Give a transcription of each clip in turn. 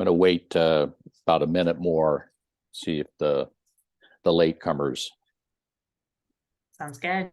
going to wait about a minute more, see if the latecomers. Sounds good.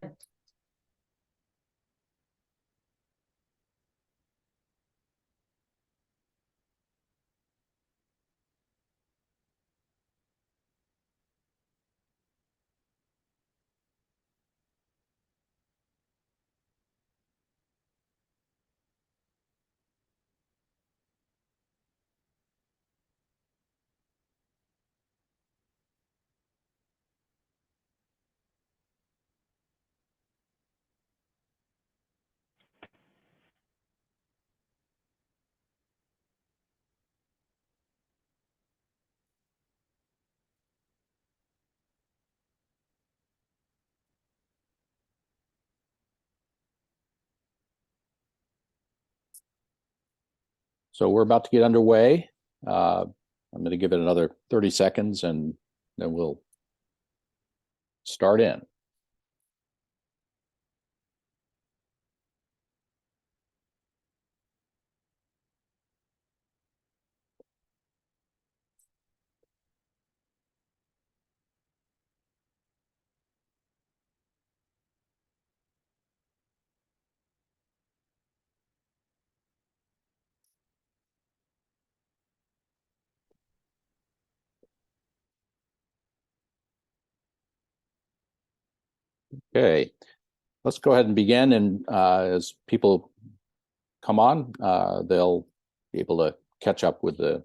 So we're about to get underway. I'm going to give it another 30 seconds and then we'll start in. Okay, let's go ahead and begin. And as people come on, they'll be able to catch up with the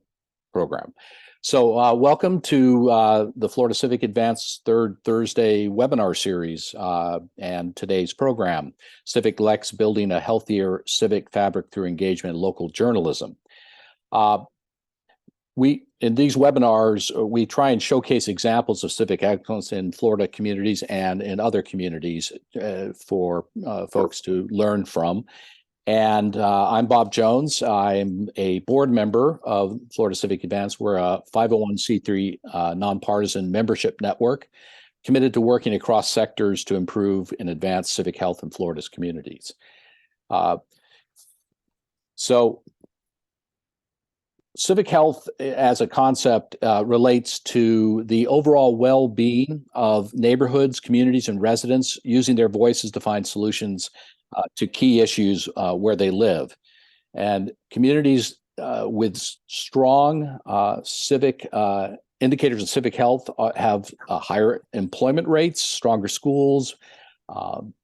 program. So welcome to the Florida Civic Advance Third Thursday webinar series and today's program, CivicLex Building a Healthier Civic Fabric Through Engagement in Local Journalism. In these webinars, we try and showcase examples of civic excellence in Florida communities and in other communities for folks to learn from. And I'm Bob Jones. I'm a board member of Florida Civic Advance. We're a 501c3 nonpartisan membership network committed to working across sectors to improve and advance civic health in Florida's communities. So civic health as a concept relates to the overall well-being of neighborhoods, communities, and residents using their voices to find solutions to key issues where they live. And communities with strong civic indicators of civic health have higher employment rates, stronger schools,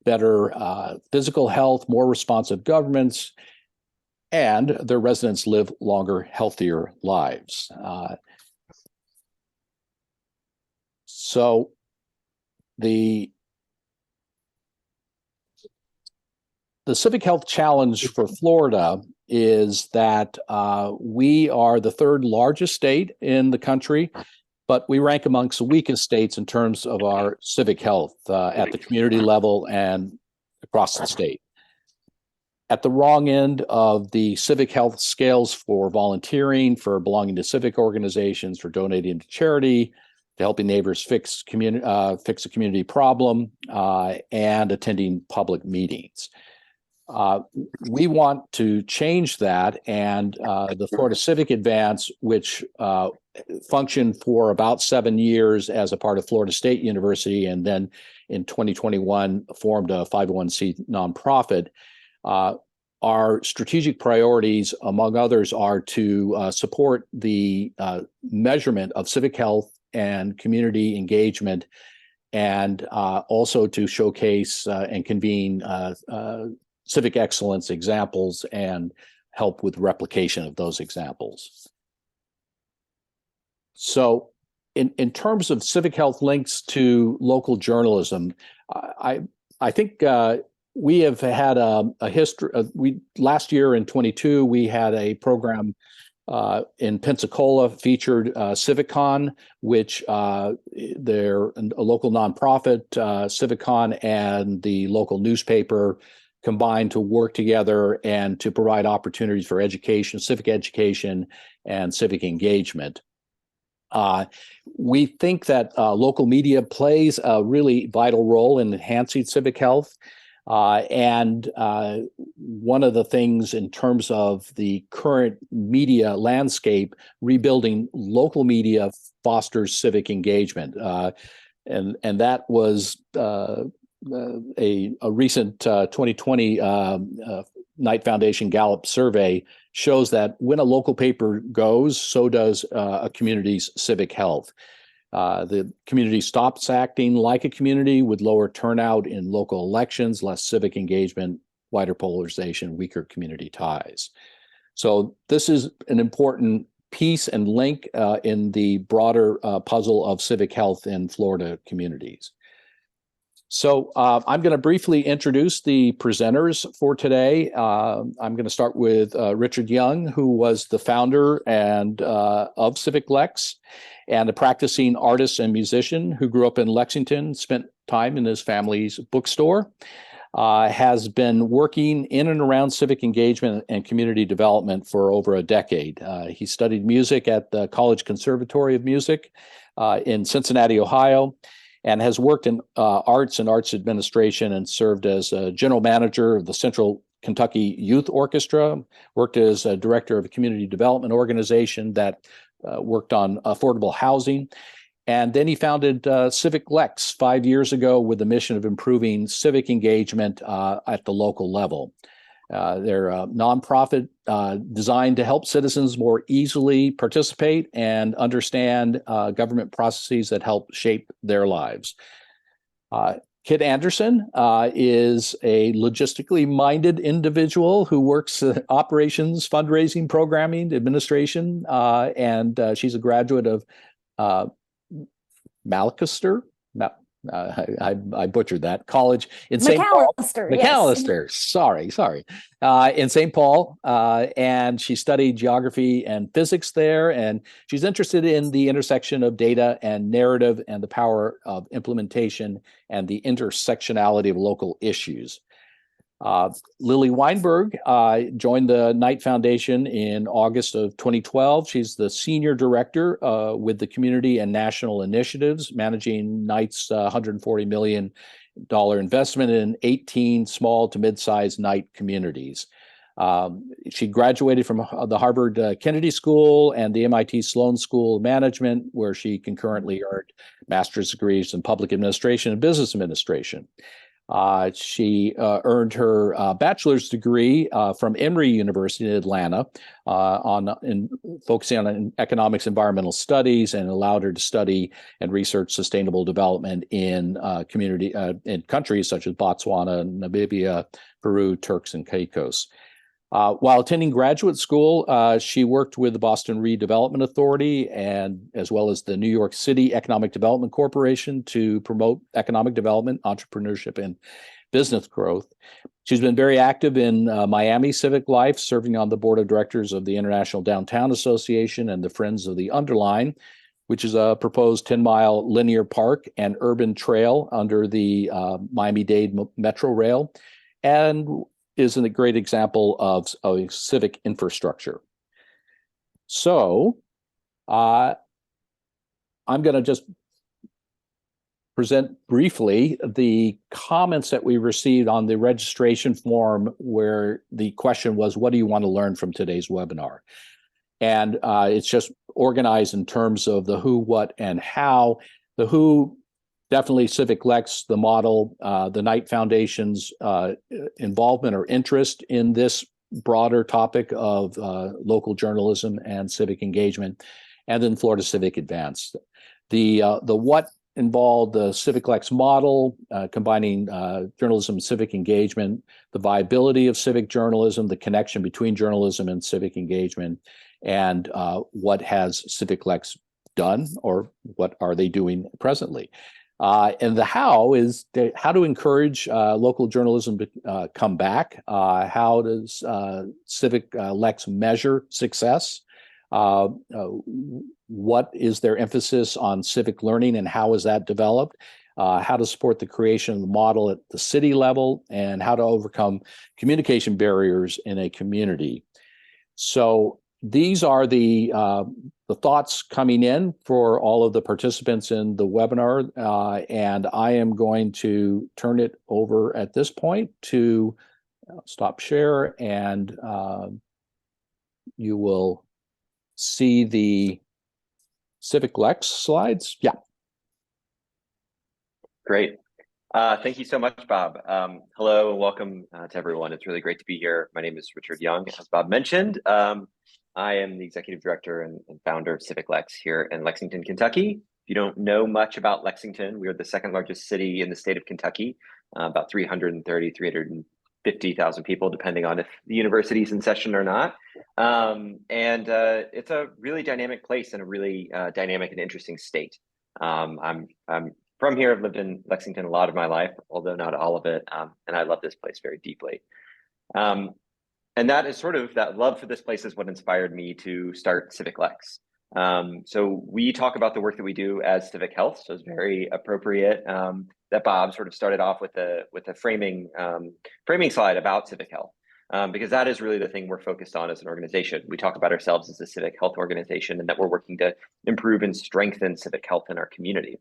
better physical health, more responsive governments, and their residents live longer, healthier lives. So the civic health challenge for Florida is that we are the third largest state in the country, but we rank amongst the weakest states in terms of our civic health at the community level and across the state. At the wrong end of the civic health scales for volunteering, for belonging to civic organizations, for donating to charity, to helping neighbors fix a community problem, and attending public meetings. We want to change that, and the Florida Civic Advance, which functioned for about 7 years as a part of Florida State University, and then in 2021 formed a 501c nonprofit. Our strategic priorities, among others, are to support the measurement of civic health and community engagement, and also to showcase and convene civic excellence examples and help with replication of those examples. So in terms of civic health links to local journalism, I think we have had a history. Last year in 22, we had a program in Pensacola featured CivicCon, which they're a local nonprofit, CivicCon and the local newspaper combined to work together and to provide opportunities for education, civic education, and civic engagement. We think that local media plays a really vital role in enhancing civic health. And one of the things in terms of the current media landscape, rebuilding local media fosters civic engagement. And that was a recent 2020 Knight Foundation Gallup survey shows that when a local paper goes, so does a community's civic health. The community stops acting like a community with lower turnout in local elections, less civic engagement, wider polarization, weaker community ties. So this is an important piece and link in the broader puzzle of civic health in Florida communities. So I'm going to briefly introduce the presenters for today. I'm going to start with Richard Young, who was the founder and of CivicLex, and a practicing artist and musician who grew up in Lexington, spent time in his family's bookstore, has been working in and around civic engagement and community development for over a decade. He studied music at the College Conservatory of Music in Cincinnati, Ohio, and has worked in arts and arts administration and served as a general manager of the Central Kentucky Youth Orchestra, worked as a director of a community development organization that worked on affordable housing. And then he founded CivicLex 5 years ago with the mission of improving civic engagement at the local level. They're a nonprofit designed to help citizens more easily participate and understand government processes that help shape their lives. Kit Anderson is a logistically minded individual who works operations, fundraising, programming, administration, and she's a graduate of Malchester. I butchered that college in St. Paul. McAllister. Yes. Sorry. In St. Paul, and she studied geography and physics there. And she's interested in the intersection of data and narrative and the power of implementation and the intersectionality of local issues. Lily Weinberg joined the Knight Foundation in August of 2012. She's the senior director with the community and national initiatives, managing Knight's $140 million investment in 18 small to mid-sized Knight communities. She graduated from the Harvard Kennedy School and the MIT Sloan School of Management, where she concurrently earned master's degrees in public administration and business administration. She earned her bachelor's degree from Emory University in Atlanta focusing on economics, environmental studies, and allowed her to study and research sustainable development in in countries such as Botswana, Namibia, Peru, Turks and Caicos. While attending graduate school, she worked with the Boston Redevelopment Authority and as well as the New York City Economic Development Corporation to promote economic development, entrepreneurship, and business growth. She's been very active in Miami civic life, serving on the board of directors of the International Downtown Association and the Friends of the Underline, which is a proposed 10-mile linear park and urban trail under the Miami-Dade Metro Rail, and is a great example of civic infrastructure. So I'm going to just present briefly the comments that we received on the registration form, where the question was, what do you want to learn from today's webinar? And it's just organized in terms of the who, what, and how. The who, definitely CivicLex, the model, the Knight Foundation's involvement or interest in this broader topic of local journalism and civic engagement, and then Florida Civic Advanced. The what involved the CivicLex model, combining journalism and civic engagement, the viability of civic journalism, the connection between journalism and civic engagement, and what has CivicLex done, or what are they doing presently. And the how is how to encourage local journalism to come back. How does CivicLex measure success? What is their emphasis on civic learning and how is that developed? How to support the creation of the model at the city level, and how to overcome communication barriers in a community. So these are the thoughts coming in for all of the participants in the webinar, and I am going to turn it over at this point to stop share, and you will see the CivicLex slides. Yeah. Great. Thank you so much, Bob. Hello and welcome to everyone. It's really great to be here. My name is Richard Young. As Bob mentioned, I am the executive director and founder of CivicLex here in Lexington, Kentucky. If you don't know much about Lexington, we are the second largest city in the state of Kentucky, about 350,000 people, depending on if the university's in session or not. It's a really dynamic place and a really dynamic and interesting state. I'm from here. I've lived in Lexington a lot of my life, although not all of it, and I love this place very deeply. And that is sort of, that love for this place is what inspired me to start CivicLex. So we talk about the work that we do as civic health, so it's very appropriate that Bob sort of started off with a framing slide about civic health, because that is really the thing we're focused on as an organization. We talk about ourselves as a civic health organization and that we're working to improve and strengthen civic health in our community.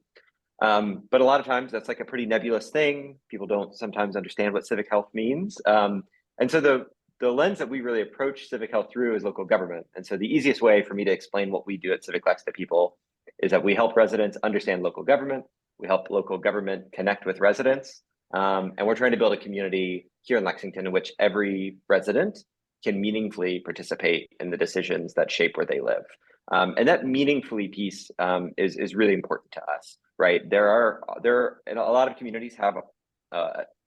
But a lot of times that's like a pretty nebulous thing. People don't sometimes understand what civic health means. And so the lens that we really approach civic health through is local government. And so the easiest way for me to explain what we do at CivicLex to people is that we help residents understand local government. We help local government connect with residents. And we're trying to build a community here in Lexington in which every resident can meaningfully participate in the decisions that shape where they live. And that meaningfully piece is really important to us, right? And a lot of communities have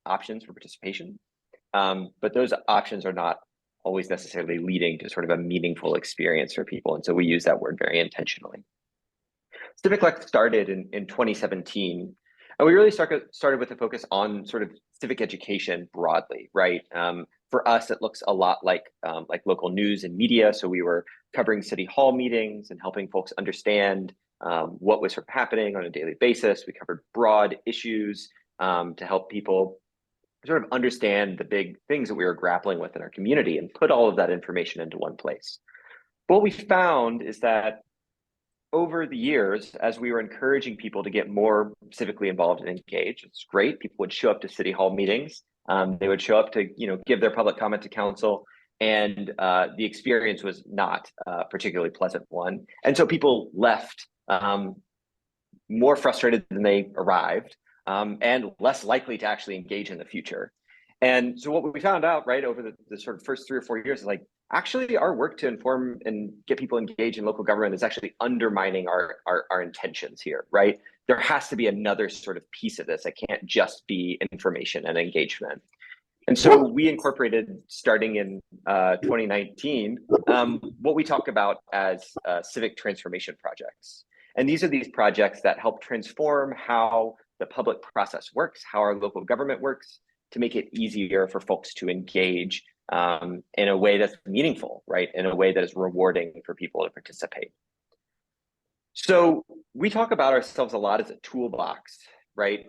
options for participation, but those options are not always necessarily leading to sort of a meaningful experience for people. And so we use that word very intentionally. CivicLex started in 2017, and we really started with a focus on sort of civic education broadly, right? For us, it looks a lot like local news and media. So we were covering city hall meetings and helping folks understand what was sort of happening on a daily basis. We covered broad issues to help people sort of understand the big things that we were grappling with in our community and put all of that information into one place. What we found is that over the years, as we were encouraging people to get more civically involved and engaged, it's great. People would show up to city hall meetings. They would show up to, give their public comment to council, and the experience was not a particularly pleasant one. And so people left more frustrated than they arrived, and less likely to actually engage in the future. And so what we found out, right, over the sort of first 3 or 4 years is like, actually our work to inform and get people engaged in local government is actually undermining our intentions here, right? There has to be another sort of piece of this. It can't just be information and engagement. And so we incorporated, starting in 2019, what we talk about as civic transformation projects. And these are these projects that help transform how the public process works, how our local government works, to make it easier for folks to engage in a way that's meaningful, right? In a way that is rewarding for people to participate. So we talk about ourselves a lot as a toolbox, right?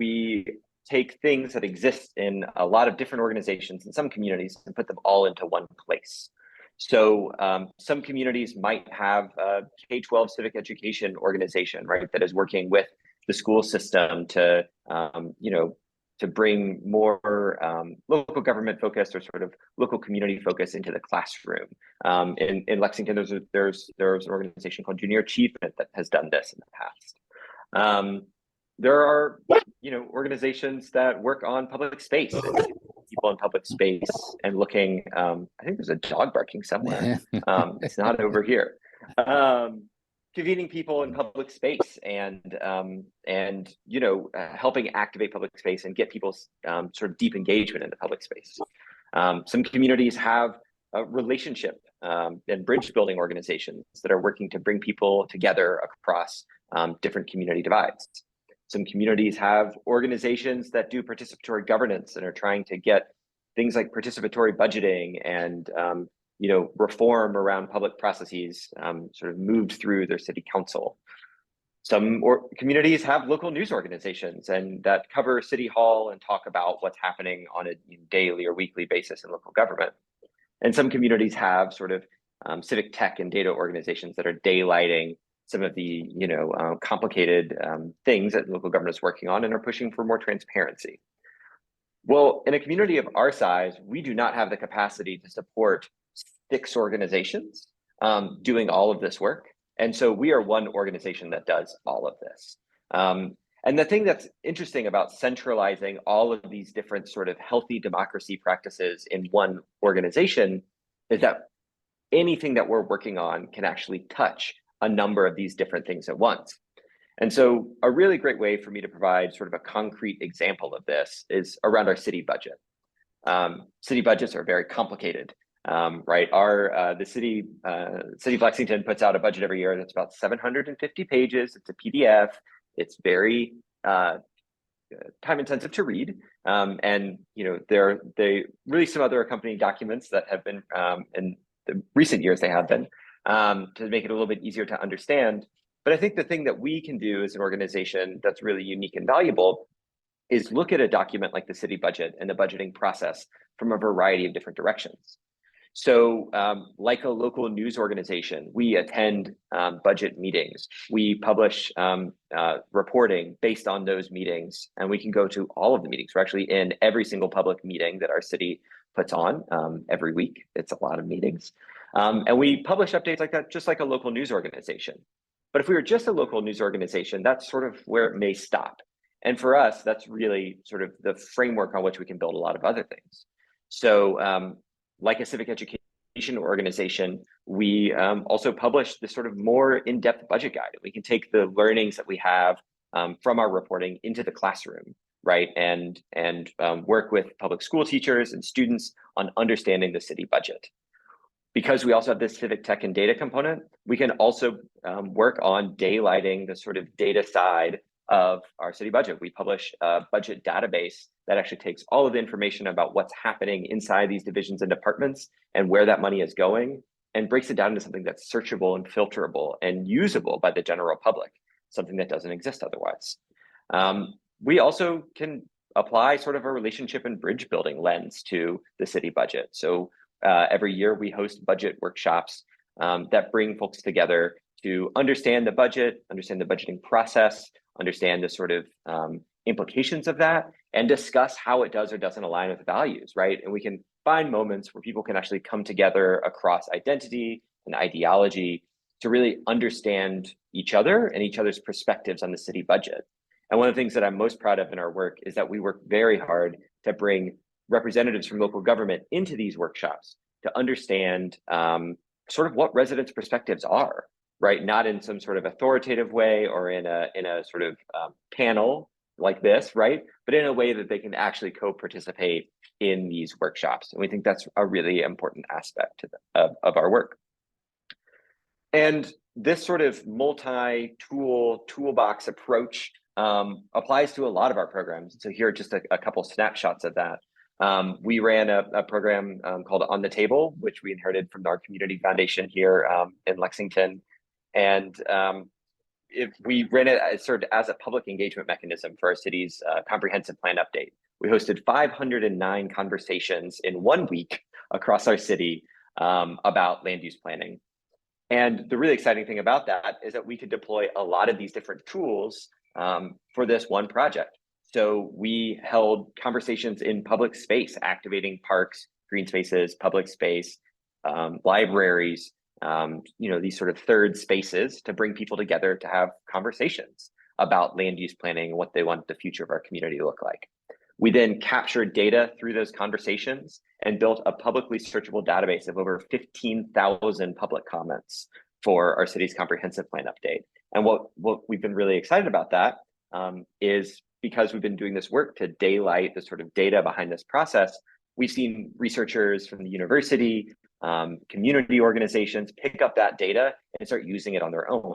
We take things that exist in a lot of different organizations in some communities and put them all into one place. So some communities might have a K-12 civic education organization, right, that is working with the school system to, to bring more local government focus or sort of local community focus into the classroom. In Lexington, there's an organization called Junior Achievement that has done this in the past. There are, organizations that work on public space, and people in public space and looking. I think there's a dog barking somewhere. It's not over here. Convening people in public space and helping activate public space and get people's sort of deep engagement in the public space. Some communities have a relationship and bridge building organizations that are working to bring people together across different community divides. Some communities have organizations that do participatory governance and are trying to get things like participatory budgeting and reform around public processes sort of moved through their city council. Some communities have local news organizations and that cover City Hall and talk about what's happening on a daily or weekly basis in local government. And some communities have sort of civic tech and data organizations that are daylighting some of the complicated things that local government is working on and are pushing for more transparency. Well, in a community of our size, we do not have the capacity to support 6 organizations doing all of this work. And so we are one organization that does all of this. And the thing that's interesting about centralizing all of these different sort of healthy democracy practices in one organization is that anything that we're working on can actually touch a number of these different things at once. And so a really great way for me to provide sort of a concrete example of this is around our city budget. City budgets are very complicated, right? The city of Lexington puts out a budget every year that's about 750 pages. It's a PDF. It's very time intensive to read. And there really some other accompanying documents that have been in the recent years they have been to make it a little bit easier to understand. But I think the thing that we can do as an organization that's really unique and valuable is look at a document like the city budget and the budgeting process from a variety of different directions. So like a local news organization, we attend budget meetings. We publish reporting based on those meetings, and we can go to all of the meetings. We're actually in every single public meeting that our city puts on every week. It's a lot of meetings. And we publish updates like that, just like a local news organization. But if we were just a local news organization, that's sort of where it may stop. And for us, that's really sort of the framework on which we can build a lot of other things. So like a civic education organization, we also publish this sort of more in-depth budget guide. We can take the learnings that we have from our reporting into the classroom, right? And work with public school teachers and students on understanding the city budget. Because we also have this civic tech and data component, we can also work on daylighting the sort of data side of our city budget. We publish a budget database that actually takes all of the information about what's happening inside these divisions and departments and where that money is going, and breaks it down into something that's searchable and filterable and usable by the general public, something that doesn't exist otherwise. We also can apply sort of a relationship and bridge building lens to the city budget. So every year we host budget workshops that bring folks together to understand the budget, understand the budgeting process, understand the sort of implications of that, and discuss how it does or doesn't align with values, right? And we can find moments where people can actually come together across identity and ideology to really understand each other and each other's perspectives on the city budget. And one of the things that I'm most proud of in our work is that we work very hard to bring representatives from local government into these workshops to understand sort of what residents' perspectives are, right? Not in some sort of authoritative way or in a sort of panel like this, right? But in a way that they can actually co-participate in these workshops. And we think that's a really important aspect of our work. And this sort of toolbox approach applies to a lot of our programs. So here are just a couple snapshots of that. We ran a program called On the Table, which we inherited from our community foundation here in Lexington. And if we ran it served as a public engagement mechanism for our city's comprehensive plan update. We hosted 509 conversations in 1 week across our city about land use planning. And the really exciting thing about that is that we could deploy a lot of these different tools for this one project. So we held conversations in public space, activating parks, green spaces, public space, libraries, these sort of third spaces to bring people together to have conversations about land use planning and what they want the future of our community to look like. We then captured data through those conversations and built a publicly searchable database of over 15,000 public comments for our city's comprehensive plan update. And what we've been really excited about that is because we've been doing this work to daylight the sort of data behind this process, we've seen researchers from the university, community organizations pick up that data and start using it on their own.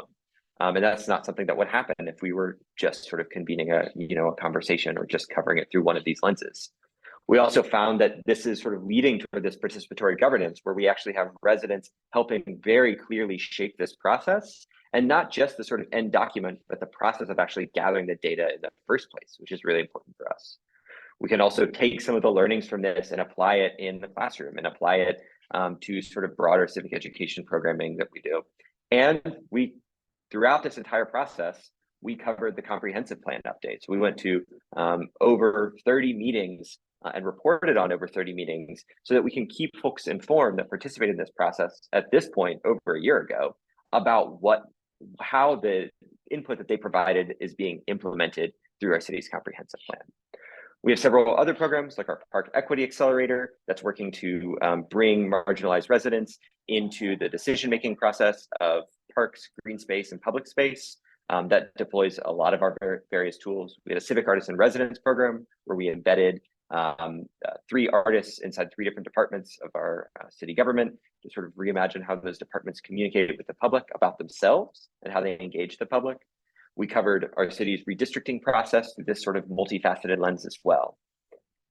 And that's not something that would happen if we were just sort of convening a conversation or just covering it through one of these lenses. We also found that this is sort of leading toward this participatory governance where we actually have residents helping very clearly shape this process, and not just the sort of end document, but the process of actually gathering the data in the first place, which is really important for us. We can also take some of the learnings from this and apply it in the classroom and apply it to sort of broader civic education programming that we do. And throughout this entire process, we covered the comprehensive plan updates. We went to over 30 meetings and reported on over 30 meetings so that we can keep folks informed that participate in this process at this point over a year ago about how the input that they provided is being implemented through our city's comprehensive plan. We have several other programs like our Park Equity Accelerator that's working to bring marginalized residents into the decision-making process of parks, green space, and public space. That deploys a lot of our various tools. We had a Civic Artists in Residence program where we embedded 3 artists inside 3 different departments of our city government to sort of reimagine how those departments communicated with the public about themselves and how they engage the public. We covered our city's redistricting process through this sort of multifaceted lens as well.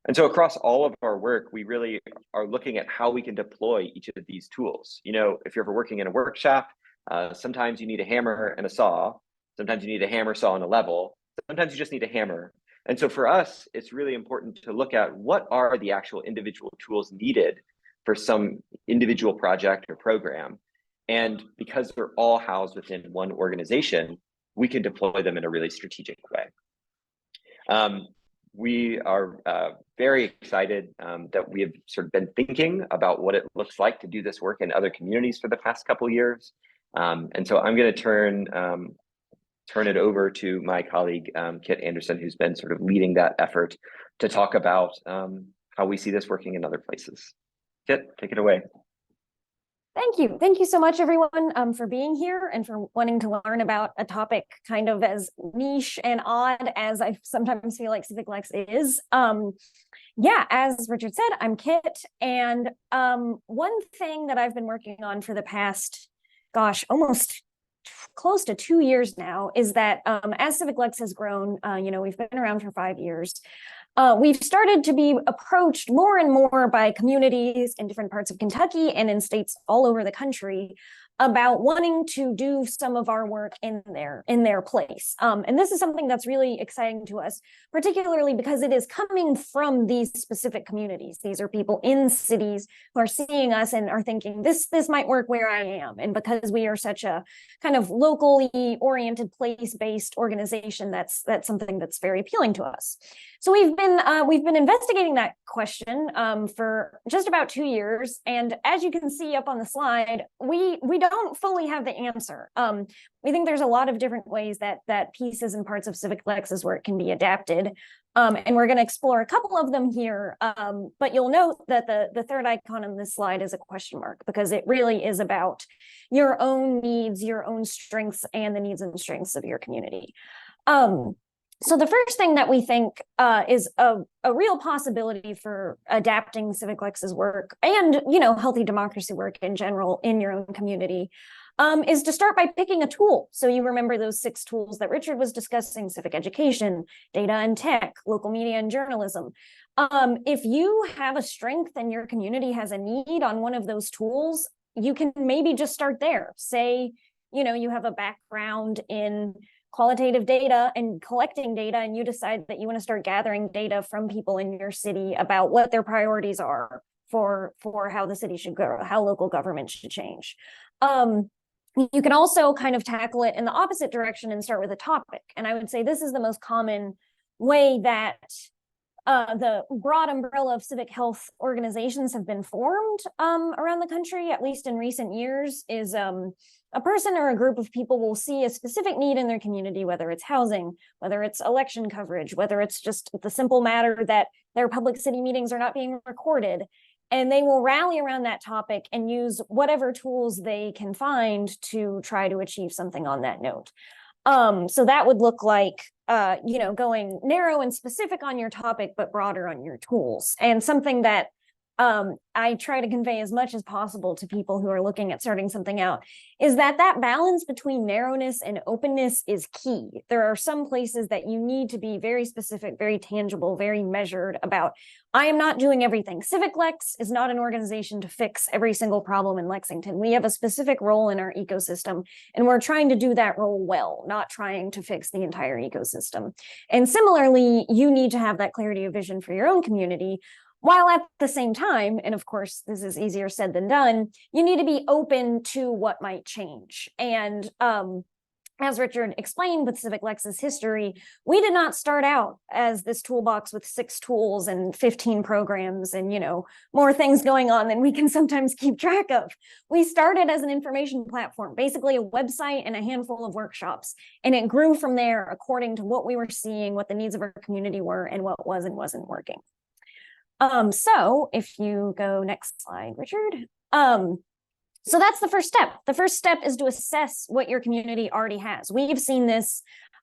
And so across all of our work, we really are looking at how we can deploy each of these tools. You know, if you're ever working in a workshop, sometimes you need a hammer and a saw. Sometimes you need a hammer, saw, and a level. Sometimes you just need a hammer. And so for us, it's really important to look at what are the actual individual tools needed for some individual project or program. And because they're all housed within one organization, we can deploy them in a really strategic way. We are very excited that we have sort of been thinking about what it looks like to do this work in other communities for the past couple of years. And so I'm going to turn it over to my colleague, Kit Anderson, who's been sort of leading that effort to talk about how we see this working in other places. Kit, take it away. Thank you. Thank you so much, everyone, for being here and for wanting to learn about a topic kind of as niche and odd as I sometimes feel like CivicLex is. Yeah, as Richard said, I'm Kit. And one thing that I've been working on for the past, gosh, almost close to 2 years now is that as CivicLex has grown, we've been around for 5 years. We've started to be approached more and more by communities in different parts of Kentucky and in states all over the country about wanting to do some of our work in their place. And this is something that's really exciting to us, particularly because it is coming from these specific communities. These are people in cities who are seeing us and are thinking, this might work where I am. And because we are such a kind of locally oriented, place-based organization, that's something that's very appealing to us. So we've been investigating that question for just about 2 years, and as you can see up on the slide, we don't fully have the answer. We think there's a lot of different ways that pieces and parts of CivicLex's work can be adapted, and we're going to explore a couple of them here. But you'll note that the third icon on this slide is a question mark because it really is about your own needs, your own strengths, and the needs and strengths of your community. So the first thing that we think is a real possibility for adapting CivicLex's work and, healthy democracy work in general in your own community is to start by picking a tool. So you remember those 6 tools that Richard was discussing: civic education, data and tech, local media and journalism. If you have a strength and your community has a need on one of those tools, you can maybe just start there. Say, you have a background in qualitative data and collecting data, and you decide that you want to start gathering data from people in your city about what their priorities are for how the city should go, how local government should change. You can also kind of tackle it in the opposite direction and start with a topic. And I would say this is the most common way that the broad umbrella of civic health organizations have been formed around the country, at least in recent years, is a person or a group of people will see a specific need in their community, whether it's housing, whether it's election coverage, whether it's just the simple matter that their public city meetings are not being recorded. And they will rally around that topic and use whatever tools they can find to try to achieve something on that note. So that would look like, going narrow and specific on your topic, but broader on your tools. And something that I try to convey as much as possible to people who are looking at starting something out is that balance between narrowness and openness is key. There are some places that you need to be very specific, very tangible, very measured about. I am not doing everything. CivicLex is not an organization to fix every single problem in Lexington. We have a specific role in our ecosystem, and we're trying to do that role well, not trying to fix the entire ecosystem. And similarly, you need to have that clarity of vision for your own community. While at the same time, and of course, this is easier said than done, you need to be open to what might change. And as Richard explained with CivicLex's history, we did not start out as this toolbox with 6 tools and 15 programs and, more things going on than we can sometimes keep track of. We started as an information platform, basically a website and a handful of workshops. And it grew from there according to what we were seeing, what the needs of our community were, and what was and wasn't working. So if you go next slide, Richard. So that's the first step. The first step is to assess what your community already has. We've seen this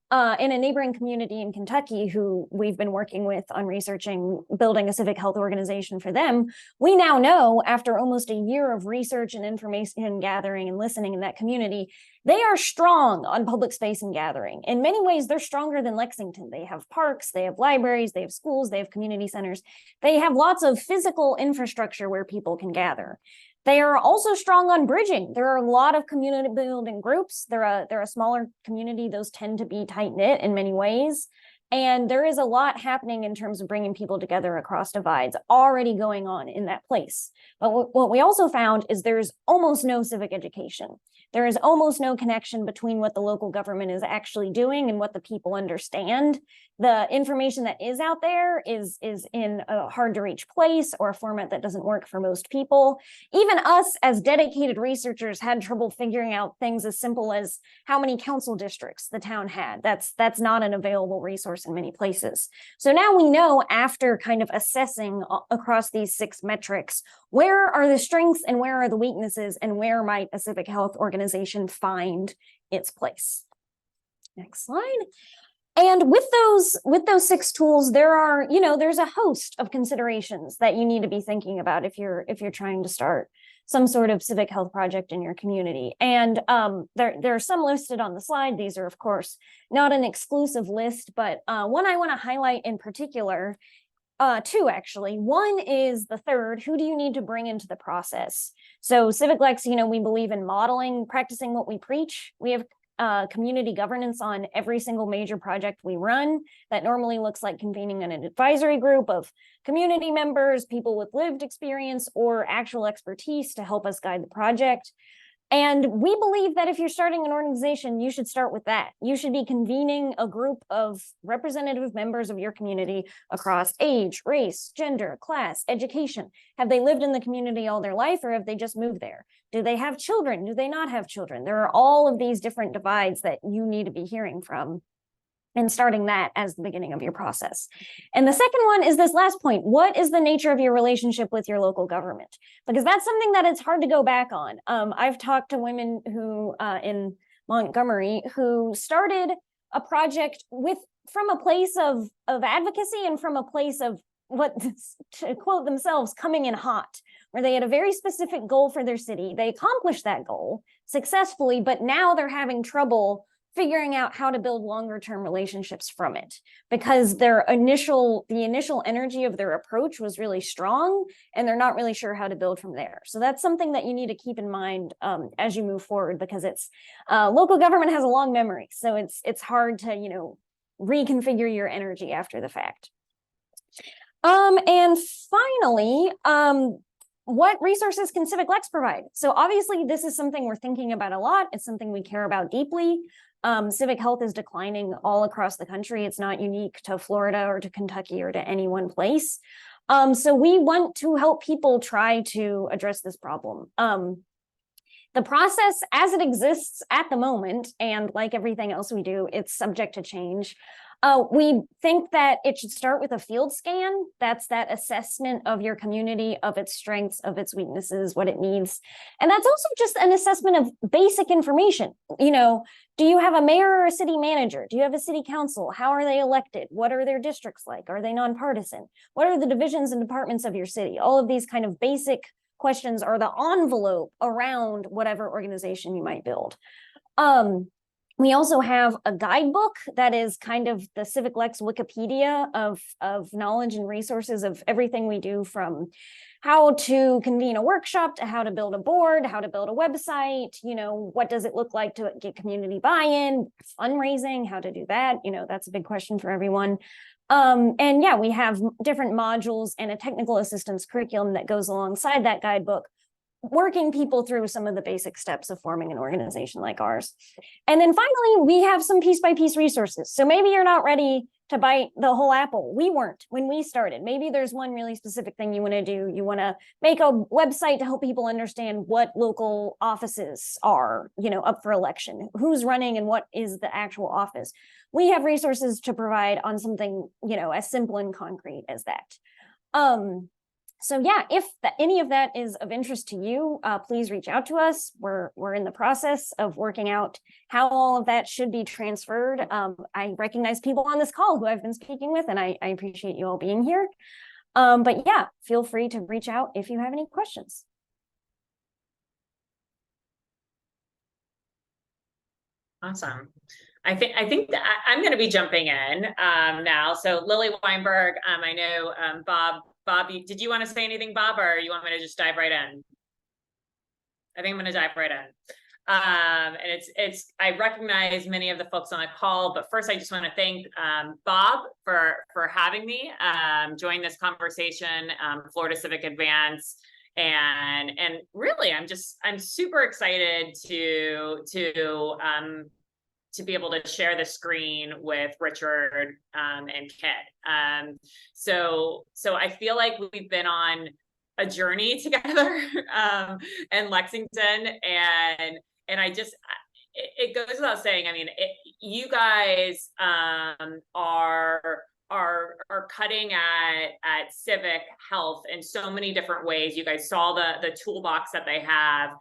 in a neighboring community in Kentucky who we've been working with on researching building a civic health organization for them. We now know, after almost a year of research and information gathering and listening in that community, they are strong on public space and gathering. In many ways, they're stronger than Lexington. They have parks, they have libraries, they have schools, they have community centers. They have lots of physical infrastructure where people can gather. They are also strong on bridging. There are a lot of community building groups. They're a smaller community. Those tend to be tight-knit in many ways. And there is a lot happening in terms of bringing people together across divides already going on in that place. But what we also found is there's almost no civic education. There is almost no connection between what the local government is actually doing and what the people understand. The information that is out there is in a hard to reach place or a format that doesn't work for most people. Even us as dedicated researchers had trouble figuring out things as simple as how many council districts the town had. That's not an available resource in many places. So now we know, after kind of assessing across these 6 metrics, where are the strengths and where are the weaknesses and where might a civic health organization find its place. Next slide. And with those 6 tools, there's a host of considerations that you need to be thinking about if you're trying to start some sort of civic health project in your community. And there are some listed on the slide. These are, of course, not an exclusive list, but one I want to highlight in particular, 2 actually. One is the third: who do you need to bring into the process? So CivicLex, we believe in modeling, practicing what we preach. We have community governance on every single major project we run. That normally looks like convening an advisory group of community members, people with lived experience or actual expertise to help us guide the project. And we believe that if you're starting an organization, you should start with that. You should be convening a group of representative members of your community across age, race, gender, class, education. Have they lived in the community all their life, or have they just moved there? Do they have children? Do they not have children? There are all of these different divides that you need to be hearing from, and starting that as the beginning of your process. And the second one is this last point: what is the nature of your relationship with your local government? Because that's something that it's hard to go back on. I've talked to women who in Montgomery who started a project from a place of advocacy and from a place of, what, to quote themselves, coming in hot, where they had a very specific goal for their city. They accomplished that goal successfully, but now they're having trouble figuring out how to build longer term relationships from it, because the initial energy of their approach was really strong, and they're not really sure how to build from there. So that's something that you need to keep in mind as you move forward, because it's local government has a long memory, so it's hard to reconfigure your energy after the fact. And finally, what resources can CivicLex provide? So obviously this is something we're thinking about a lot. It's something we care about deeply. Civic health is declining all across the country. It's not unique to Florida or to Kentucky or to any one place. So we want to help people try to address this problem. The process as it exists at the moment, and like everything else we do, it's subject to change. We think that it should start with a field scan. That's that assessment of your community, of its strengths, of its weaknesses, what it needs. And that's also just an assessment of basic information. Do you have a mayor or a city manager? Do you have a city council? How are they elected? What are their districts like? Are they nonpartisan? What are the divisions and departments of your city? All of these kind of basic questions are the envelope around whatever organization you might build. We also have a guidebook that is kind of the CivicLex Wikipedia of knowledge and resources of everything we do, from how to convene a workshop to how to build a board, how to build a website, what does it look like to get community buy-in, fundraising, how to do that. That's a big question for everyone. And yeah, we have different modules and a technical assistance curriculum that goes alongside that guidebook, working people through some of the basic steps of forming an organization like ours. And then finally, we have some piece by piece resources. So maybe you're not ready to bite the whole apple. We weren't when we started. Maybe there's one really specific thing you want to do. You want to make a website to help people understand what local offices are, up for election, who's running and what is the actual office. We have resources to provide on something, as simple and concrete as that. So yeah, if any of that is of interest to you, please reach out to us. We're in the process of working out how all of that should be transferred. I recognize people on this call who I've been speaking with, and I appreciate you all being here. But yeah, feel free to reach out if you have any questions. Awesome. I think that I'm going to be jumping in now. So Lily Weinberg, I know Bob, did you want to say anything, Bob, or you want me to just dive right in? I think I'm going to dive right in. And I recognize many of the folks on the call, but first I just want to thank Bob for having me join this conversation, Florida Civic Advance. And really, I'm super excited to be able to share the screen with Richard and Kit. So I feel like we've been on a journey together in Lexington, and it goes without saying, I mean, you guys are cutting at civic health in so many different ways. You guys saw the toolbox that they have,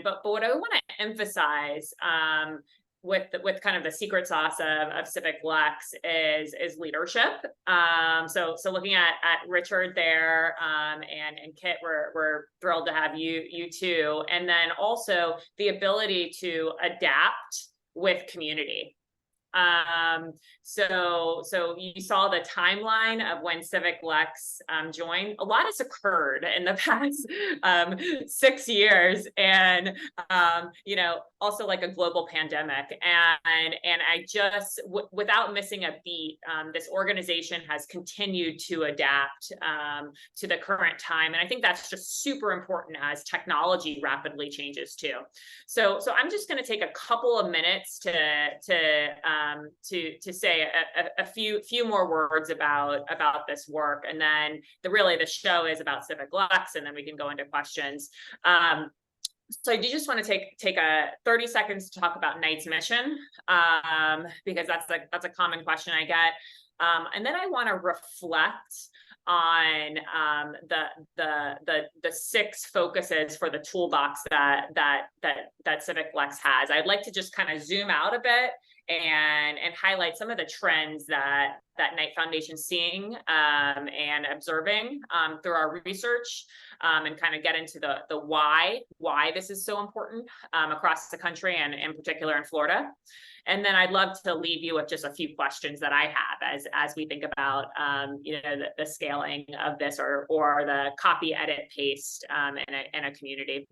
but what I want to emphasize with kind of the secret sauce of CivicLex is leadership. So looking at Richard there and Kit, we're thrilled to have you too, and then also the ability to adapt with community. So you saw the timeline of when CivicLex joined. A lot has occurred in the past 6 years, and also like a global pandemic. And I just, without missing a beat, this organization has continued to adapt to the current time, and I think that's just super important as technology rapidly changes too. So I'm just going to take a couple of minutes to say a few more words about this work, and then the show is about CivicLex, and then we can go into questions. So I do just want to take 30 seconds to talk about Knight's mission, because that's a common question I get, and then I want to reflect on the 6 focuses for the toolbox that CivicLex has. I'd like to just kind of zoom out a bit and highlight some of the trends that Knight Foundation's seeing and observing through our research, and kind of get into the why this is so important across the country and in particular in Florida. And then I'd love to leave you with just a few questions that I have as we think about the scaling of this or the copy, edit, paste in a community.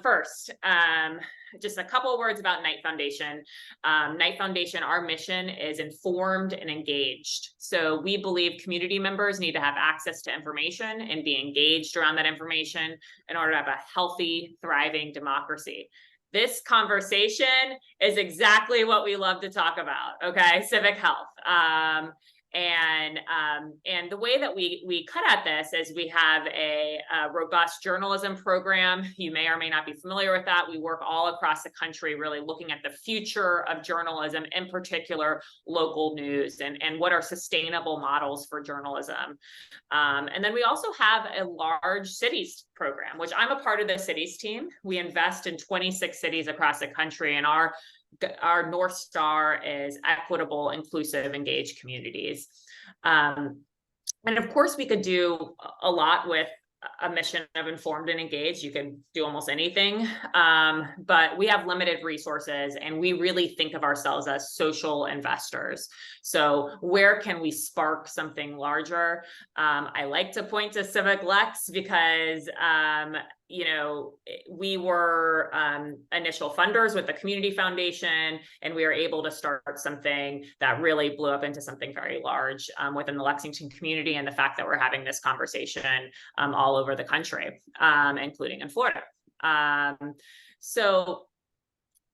First, just a couple of words about Knight Foundation. Knight Foundation, our mission is informed and engaged. So we believe community members need to have access to information and be engaged around that information in order to have a healthy, thriving democracy. This conversation is exactly what we love to talk about, okay? Civic health. And the way that we cut at this is we have a robust journalism program. You may or may not be familiar with that. We work all across the country, really looking at the future of journalism, in particular local news, and what are sustainable models for journalism. And then we also have a large cities program, which I'm a part of the cities team. We invest in 26 cities across the country, and our North Star is equitable, inclusive, engaged communities. And of course, we could do a lot with a mission of informed and engaged. You can do almost anything, but we have limited resources, and we really think of ourselves as social investors. So where can we spark something larger? I like to point to CivicLex because you know, we were initial funders with the Community Foundation, and we were able to start something that really blew up into something very large within the Lexington community, and the fact that we're having this conversation all over the country, including in Florida.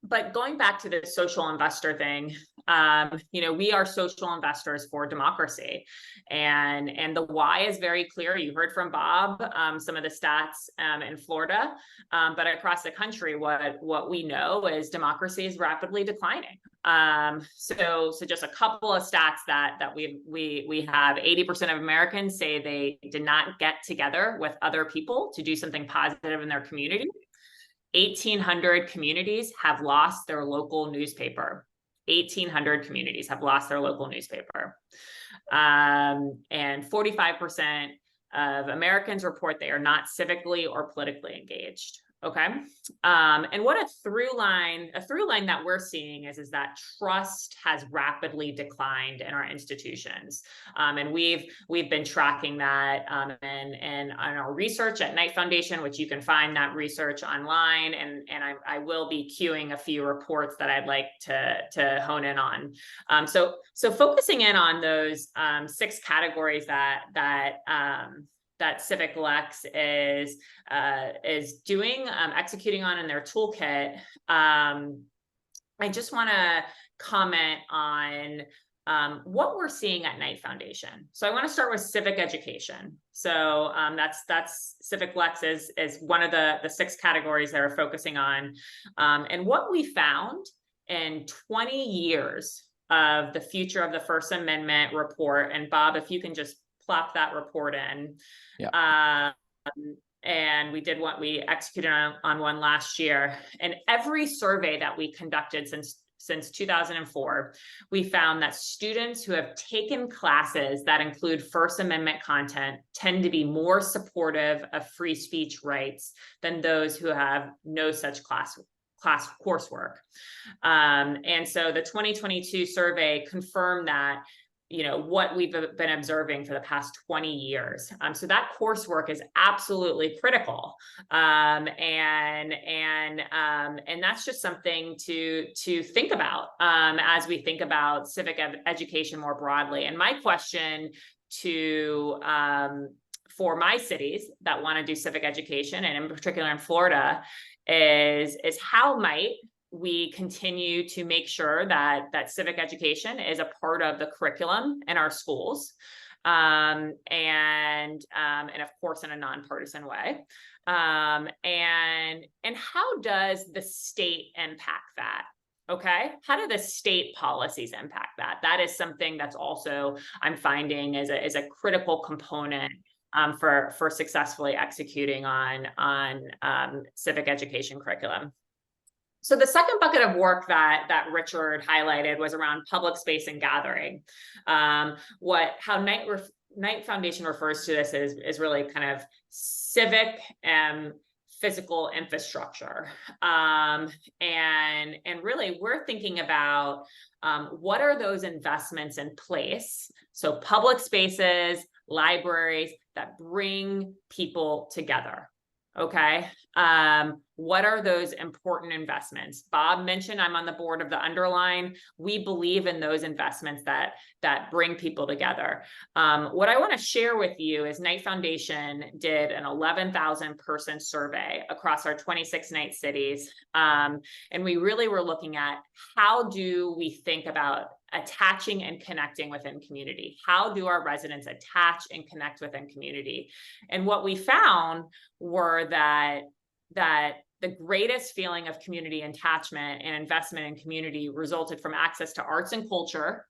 But going back to the social investor thing, you know, we are social investors for democracy, and the why is very clear. You heard from Bob some of the stats in Florida, but across the country, what we know is democracy is rapidly declining. So just a couple of stats that we have: 80% of Americans say they did not get together with other people to do something positive in their community. 1,800 communities have lost their local newspaper. 1,800 communities have lost their local newspaper. And 45% of Americans report they are not civically or politically engaged. Okay. And what a through line that we're seeing is that trust has rapidly declined in our institutions. And we've been tracking that and on our research at Knight Foundation, which you can find that research online. And I will be queuing a few reports that I'd like to hone in on. So focusing in on those 6 categories that CivicLex is doing, executing on in their toolkit. I just want to comment on what we're seeing at Knight Foundation. So I want to start with civic education. So that's CivicLex is one of the 6 categories that are focusing on. And what we found in 20 years of the Future of the First Amendment report, and Bob, if you can just plop that report in. Yeah. And we executed on one last year. And every survey that we conducted since 2004, we found that students who have taken classes that include First Amendment content tend to be more supportive of free speech rights than those who have no such coursework. And so the 2022 survey confirmed that, you know, what we've been observing for the past 20 years. So that coursework is absolutely critical. And that's just something to think about as we think about civic education more broadly. And my question for my cities that want to do civic education, and in particular in Florida, is how might we continue to make sure that civic education is a part of the curriculum in our schools, and of course in a nonpartisan way. And how does the state impact that? Okay, how do the state policies impact that? That is something that's also I'm finding is a critical component for successfully executing on civic education curriculum. So the second bucket of work that Richard highlighted was around public space and gathering. How Knight Foundation refers to this is really kind of civic and physical infrastructure. And really we're thinking about what are those investments in place? So public spaces, libraries that bring people together. Okay. What are those important investments? Bob mentioned I'm on the board of the Underline. We believe in those investments that bring people together. What I want to share with you is Knight Foundation did an 11,000 person survey across our 26 Knight cities. And we really were looking at how do we think about attaching and connecting within community? How do our residents attach and connect within community? And what we found were that the greatest feeling of community attachment and investment in community resulted from access to arts and culture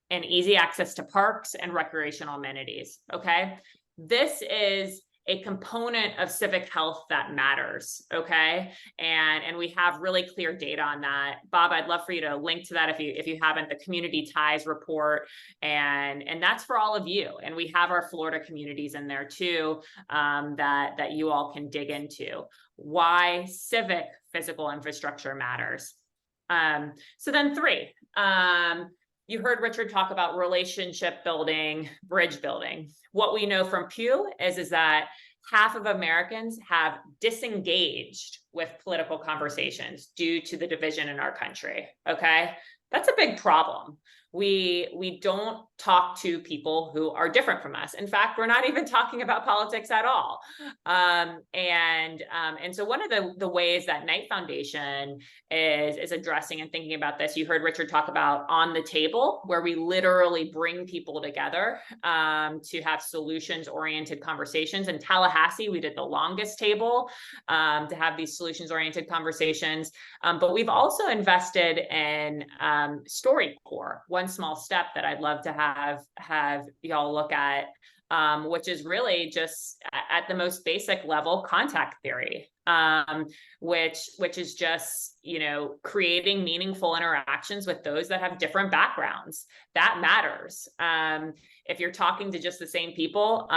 and easy access to parks and recreational amenities. Okay. This is a component of civic health that matters. Okay. And we have really clear data on that. Bob, I'd love for you to link to that if you haven't, the Community Ties report. And that's for all of you. And we have our Florida communities in there too, that you all can dig into. Why civic physical infrastructure matters. So then 3, you heard Richard talk about relationship building, bridge building. What we know from Pew is that half of Americans have disengaged with political conversations due to the division in our country. Okay, that's a big problem. We don't talk to people who are different from us. In fact, we're not even talking about politics at all. And so one of the ways that Knight Foundation is addressing and thinking about this, you heard Richard talk about On the Table, where we literally bring people together to have solutions-oriented conversations. In Tallahassee, we did the longest table to have these solutions-oriented conversations. But we've also invested in StoryCorps, one small step that I'd love to have y'all look at, which is really just at the most basic level contact theory, which is just, you know, creating meaningful interactions with those that have different backgrounds. That matters. If you're talking to just the same people,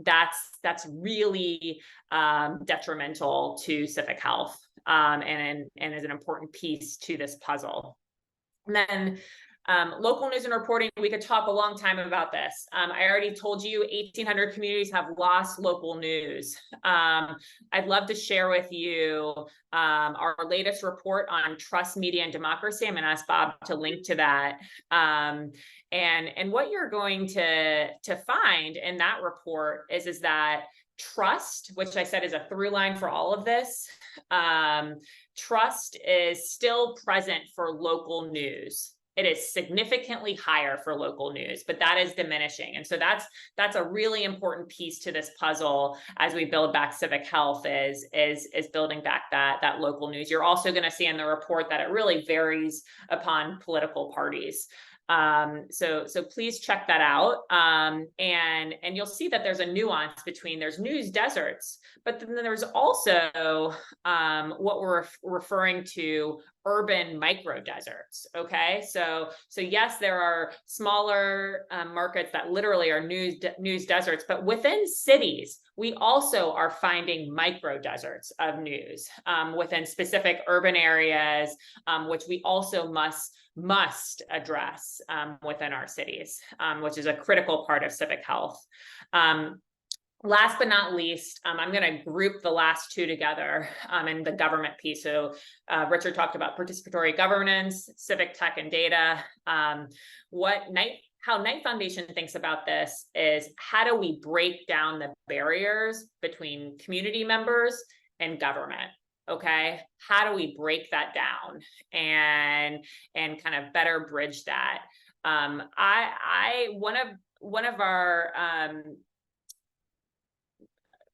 that's really detrimental to civic health, and is an important piece to this puzzle. And then local news and reporting, we could talk a long time about this. I already told you 1,800 communities have lost local news. I'd love to share with you our latest report on trust, media, and democracy. I'm going to ask Bob to link to that. And what you're going to find in that report is that trust, which I said is a through line for all of this, trust is still present for local news. It is significantly higher for local news, but that is diminishing. And so that's a really important piece to this puzzle as we build back civic health, is building back that local news. You're also going to see in the report that it really varies upon political parties. So please check that out. And you'll see that there's a nuance between, there's news deserts, but then there's also what we're referring to urban micro deserts. Okay, so yes, there are smaller markets that literally are news deserts, but within cities, we also are finding micro deserts of news within specific urban areas, which we also must address within our cities, which is a critical part of civic health. Last but not least, I'm going to group the last two together in the government piece. So Richard talked about participatory governance, civic tech, and data. How Knight Foundation thinks about this is, how do we break down the barriers between community members and government? Okay, how do we break that down and kind of better bridge that? One of our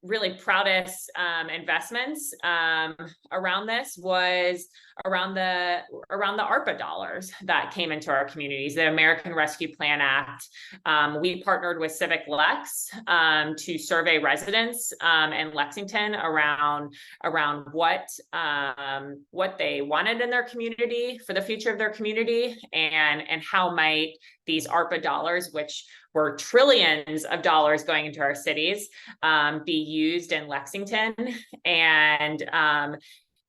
really proudest investments around this was around the ARPA dollars that came into our communities, the American Rescue Plan Act. We partnered with CivicLex to survey residents in Lexington around what they wanted in their community for the future of their community, and how might these ARPA dollars, which were trillions of dollars going into our cities, be used in Lexington.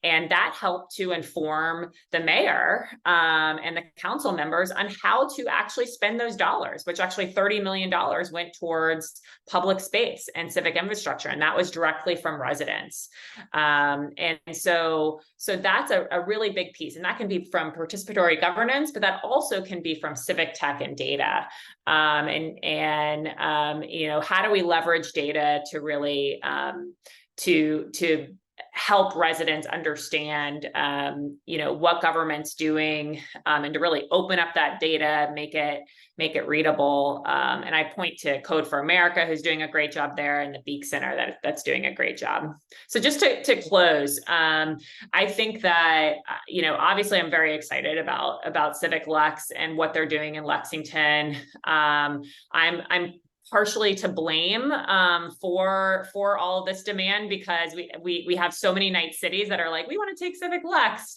And that helped to inform the mayor and the council members on how to actually spend those dollars, which actually $30 million went towards public space and civic infrastructure. And that was directly from residents. And so that's a really big piece. And that can be from participatory governance, but that also can be from civic tech and data. You know, how do we leverage data to really to help residents understand, you know, what government's doing, and to really open up that data, make it readable. And I point to Code for America, who's doing a great job there, and the Beak Center that's doing a great job. So just to close, I think that, you know, obviously I'm very excited about CivicLex and what they're doing in Lexington. I'm partially to blame for all of this demand, because we have so many Knight cities that are like, we want to take CivicLex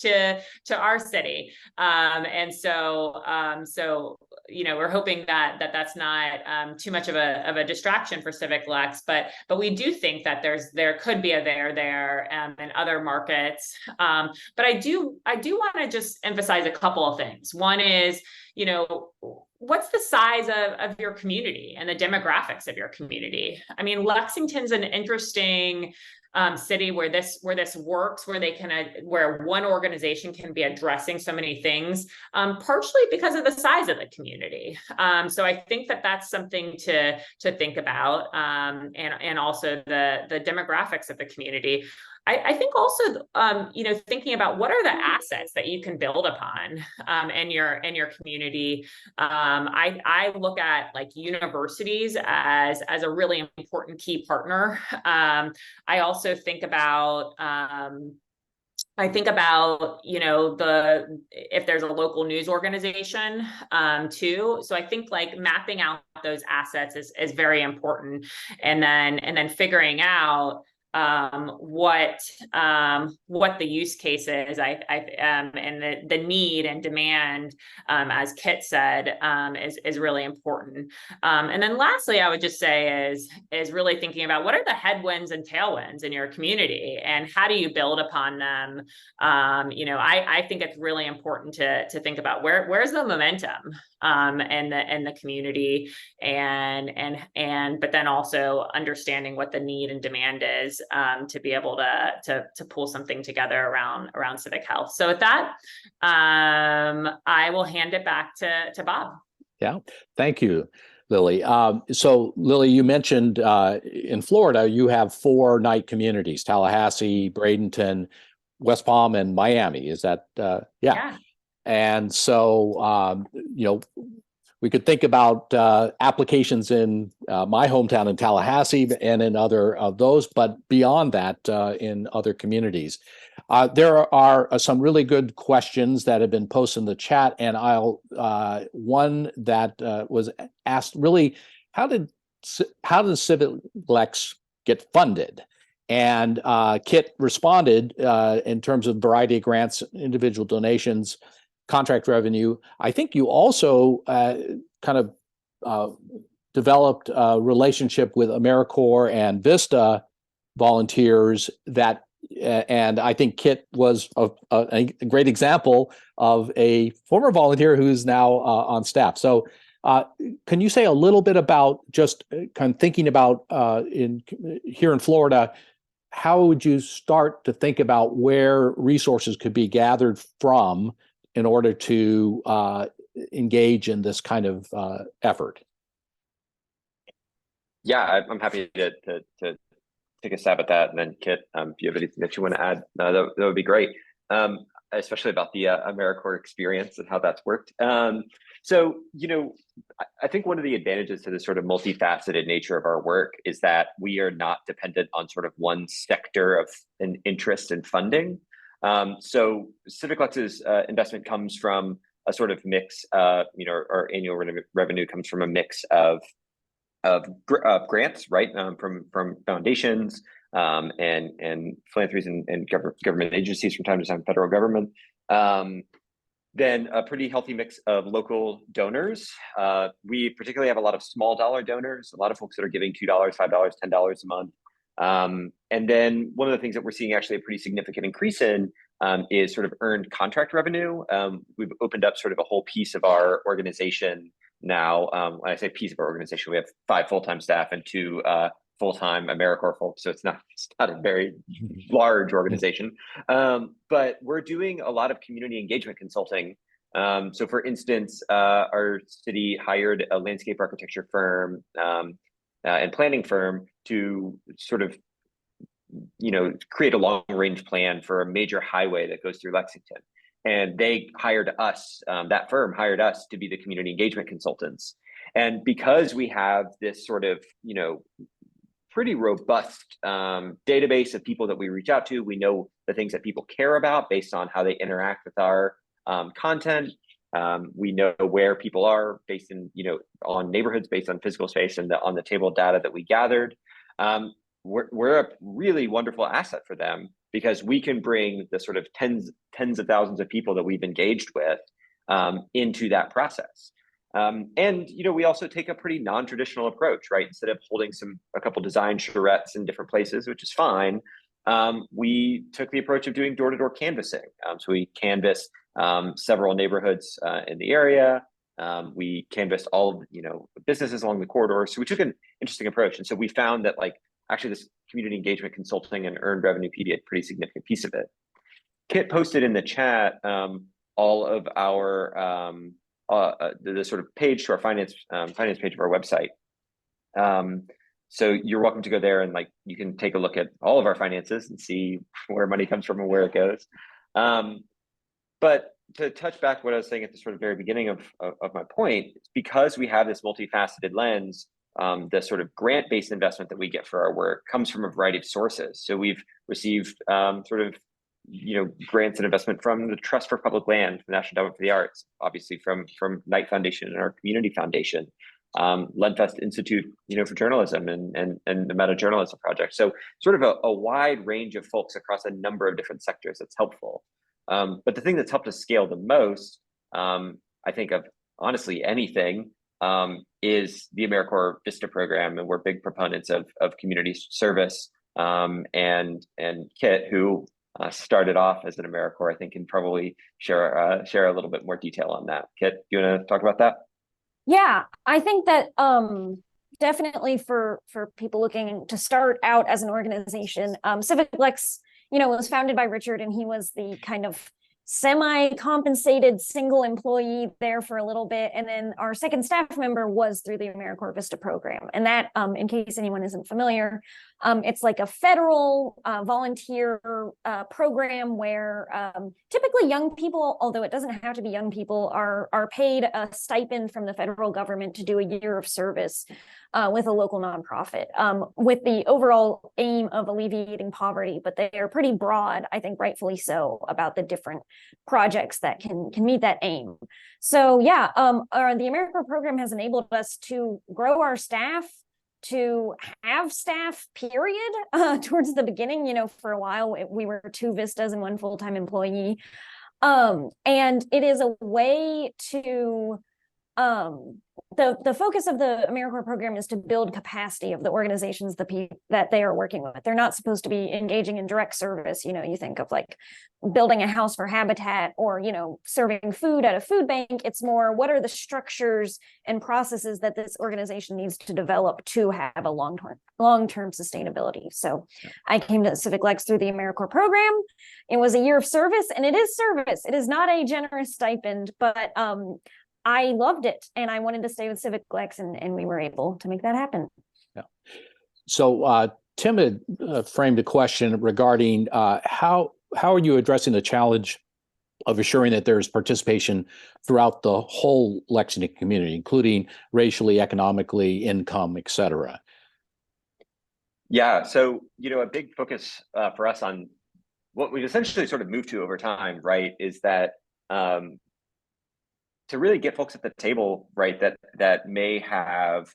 to our city, and so you know, we're hoping that that's not too much of a distraction for CivicLex, but we do think that there could be a there in other markets, but I do want to just emphasize a couple of things. One is, you know, what's the size of your community and the demographics of your community? I mean, Lexington's an interesting city where this works, where they can where one organization can be addressing so many things, partially because of the size of the community. So I think that that's something to think about, and also the demographics of the community. I think also, you know, thinking about what are the assets that you can build upon in your community. I look at like universities as a really important key partner. I also think about you know, if there's a local news organization too. So I think like mapping out those assets is very important, and then figuring out what the use case is, and the need and demand, as Kit said, is really important. And then lastly, I would just say is really thinking about what are the headwinds and tailwinds in your community, and how do you build upon them? You know, I think it's really important to think about where's the momentum and the community, but then also understanding what the need and demand is, to be able to pull something together around civic health. So with that, I will hand it back to Bob. Yeah, thank you, Lily. So Lily, you mentioned in Florida, you have 4 night communities: Tallahassee, Bradenton, West Palm, and Miami. Is that, yeah. And so, you know, we could think about applications in my hometown in Tallahassee and in other of those, but beyond that, in other communities. There are some really good questions that have been posted in the chat, and one that was asked, really, how does CivicLex get funded? And Kit responded in terms of variety of grants, individual donations, contract revenue. I think you also kind of developed a relationship with AmeriCorps and Vista volunteers that, and I think Kit was a great example of a former volunteer who's now on staff. So can you say a little bit about just kind of thinking about here in Florida, how would you start to think about where resources could be gathered from in order to engage in this kind of effort? Yeah, I'm happy to take a stab at that, and then Kit, if you have anything that you want to add, that would be great. Especially about the AmeriCorps experience and how that's worked. So, you know, I think one of the advantages to this sort of multifaceted nature of our work is that we are not dependent on sort of one sector of an interest in funding. So CivicLex's investment comes from a sort of mix, you know, our annual revenue comes from a mix of grants, right, from foundations and philanthropies and government agencies from time to time, federal government. Then a pretty healthy mix of local donors. We particularly have a lot of small dollar donors, a lot of folks that are giving $2, $5, $10 a month. And then one of the things that we're seeing actually a pretty significant increase in is sort of earned contract revenue. We've opened up sort of a whole piece of our organization now. When I say piece of our organization, we have 5 full-time staff and 2 full-time AmeriCorps folks, so it's not a very large organization. But we're doing a lot of community engagement consulting. So for instance, our city hired a landscape architecture firm and planning firm to sort of, you know, create a long-range plan for a major highway that goes through Lexington. And they hired us, that firm hired us to be the community engagement consultants. And because we have this sort of, you know, pretty robust database of people that we reach out to, we know the things that people care about based on how they interact with our content. We know where people are based in, you know, on neighborhoods based on physical space and on the table of data that we gathered. We're a really wonderful asset for them because we can bring the sort of tens of thousands of people that we've engaged with into that process. And, you know, we also take a pretty non-traditional approach, right? Instead of holding a couple design charrettes in different places, which is fine, we took the approach of doing door-to-door canvassing. So we canvassed several neighborhoods in the area, We canvassed all of, businesses along the corridor. So we took an interesting approach. And so we found that like actually this community engagement consulting and earned revenue PD, a pretty significant piece of it. Kit posted in the chat all of our the sort of page to our finance page of our website. So you're welcome to go there and like you can take a look at all of our finances and see where money comes from and where it goes. But to touch back what I was saying at the sort of very beginning of my point, it's because we have this multifaceted lens. The sort of grant-based investment that we get for our work comes from a variety of sources. So we've received sort of grants and investment from the Trust for Public Land, the National Endowment for the Arts, obviously from Knight Foundation and our community foundation, Lenfest Institute, for journalism and the Meta Journalism Project. So sort of a wide range of folks across a number of different sectors that's helpful. But the thing that's helped us scale the most, I think of honestly anything, is the AmeriCorps Vista program, and we're big proponents of community service. And Kit, who started off as an AmeriCorps, I think can probably share a little bit more detail on that. Kit, do you want to talk about that? Yeah, I think that definitely for people looking to start out as an organization, CivicLex, was founded by Richard, and he was the kind of semi-compensated single employee there for a little bit. And then our second staff member was through the AmeriCorps Vista program. And that, in case anyone isn't familiar, it's like a federal volunteer program where typically young people, although it doesn't have to be young people, are paid a stipend from the federal government to do a year of service with a local nonprofit, with the overall aim of alleviating poverty. But they are pretty broad, I think rightfully so, about the different projects that can meet that aim. So yeah, the AmeriCorps program has enabled us to grow our staff, to have staff, period. Towards the beginning, for a while, we were 2 Vistas and 1 full-time employee. And it is a way to, the focus of the AmeriCorps program is to build capacity of the organizations that they are working with. They're not supposed to be engaging in direct service. You think of like building a house for Habitat or, serving food at a food bank. It's more, what are the structures and processes that this organization needs to develop to have a long-term sustainability. So I came to CivicLex through the AmeriCorps program. It was a year of service, and it is service. It is not a generous stipend, but I loved it, and I wanted to stay with CivicLex, and we were able to make that happen. Yeah. So Tim had framed a question regarding how are you addressing the challenge of assuring that there's participation throughout the whole Lexington community, including racially, economically, income, et cetera? Yeah, so a big focus for us on what we've essentially sort of moved to over time, right, is that to really get folks at the table, right, that may have,